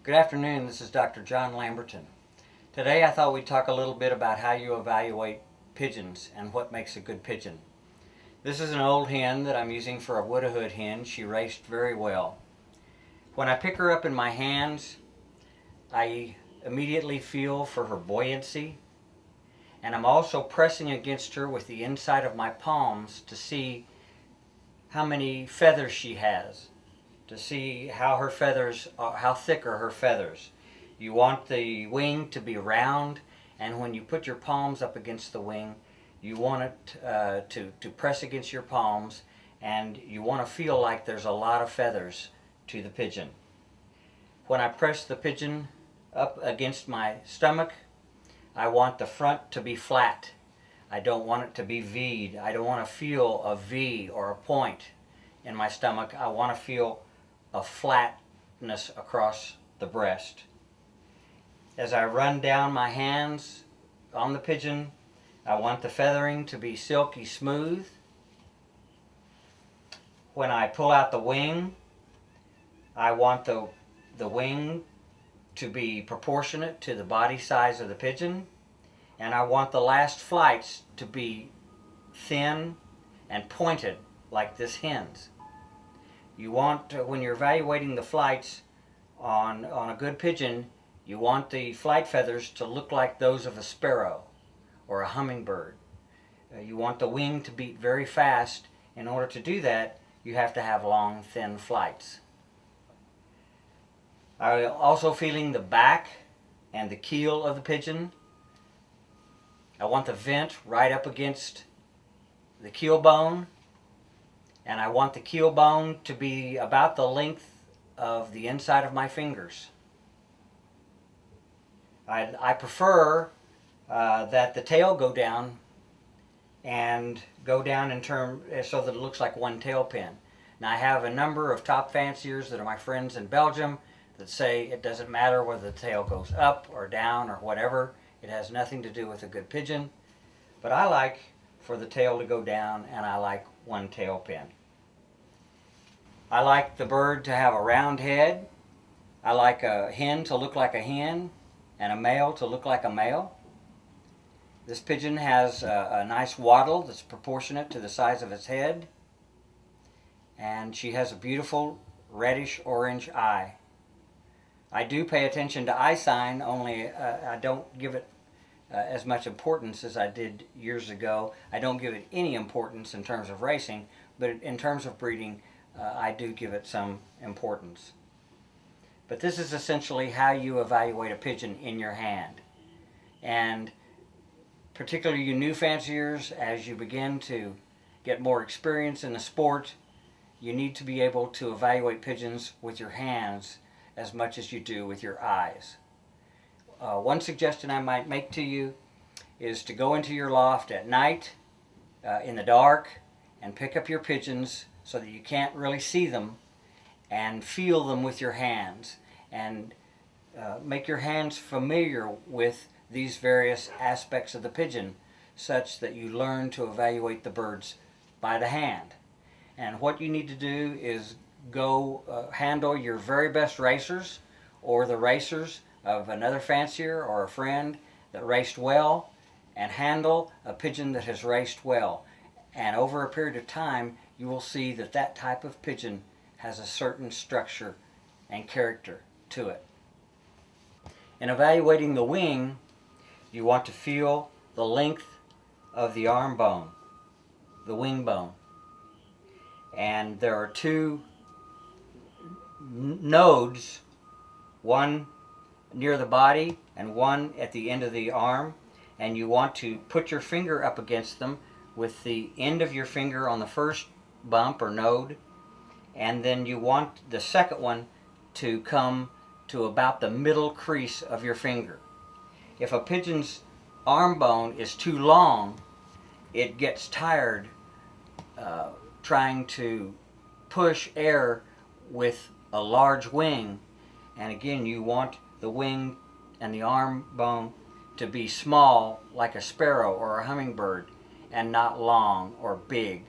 Good afternoon, this is Dr. John Lamberton. Today I thought we'd talk a little bit about how you evaluate pigeons and what makes a good pigeon. This is an old hen that I'm using for a Wood-a-Hood hen. She raced very well. When I pick her up in my hands, I immediately feel for her buoyancy, and I'm also pressing against her with the inside of my palms to see how many feathers she has, to see how her feathers, how thick are her feathers. You want the wing to be round, and when you put your palms up against the wing, you want it to press against your palms, and you want to feel like there's a lot of feathers to the pigeon. When I press the pigeon up against my stomach, I want the front to be flat. I don't want it to be V'd. I don't want to feel a V or a point in my stomach. I want to feel a flatness across the breast. As I run down my hands on the pigeon, I want the feathering to be silky smooth. When I pull out the wing, I want the wing to be proportionate to the body size of the pigeon, and I want the last flights to be thin and pointed like this hen's. You want, when you're evaluating the flights on a good pigeon, you want the flight feathers to look like those of a sparrow or a hummingbird. You want the wing to beat very fast. In order to do that, you have to have long, thin flights. I'm also feeling the back and the keel of the pigeon. I want the vent right up against the keel bone, and I want the keel bone to be about the length of the inside of my fingers. I prefer that the tail go down and go down in term so that it looks like one tail pin. Now, I have a number of top fanciers that are my friends in Belgium that say it doesn't matter whether the tail goes up or down or whatever. It has nothing to do with a good pigeon. But I like for the tail to go down, and I like one tail pin. I like the bird to have a round head. I like a hen to look like a hen and a male to look like a male. This pigeon has a nice wattle that's proportionate to the size of its head, and she has a beautiful reddish orange eye. I do pay attention to eye sign, only I don't give it as much importance as I did years ago. I don't give it any importance in terms of racing, but in terms of breeding, I do give it some importance. But this is essentially how you evaluate a pigeon in your hand. And particularly you new fanciers, as you begin to get more experience in the sport, you need to be able to evaluate pigeons with your hands as much as you do with your eyes. One suggestion I might make to you is to go into your loft at night in the dark and pick up your pigeons so that you can't really see them, and feel them with your hands, and make your hands familiar with these various aspects of the pigeon such that you learn to evaluate the birds by the hand. And what you need to do is go handle your very best racers or the racers of another fancier or a friend that raced well, and handle a pigeon that has raced well. And over a period of time, you will see that that type of pigeon has a certain structure and character to it. In evaluating the wing, you want to feel the length of the arm bone, the wing bone. And there are two nodes, one near the body and one at the end of the arm, and you want to put your finger up against them with the end of your finger on the first bump or node, and then you want the second one to come to about the middle crease of your finger. If a pigeon's arm bone is too long, it gets tired trying to push air with a large wing, and again you want the wing and the arm bone to be small like a sparrow or a hummingbird, and not long or big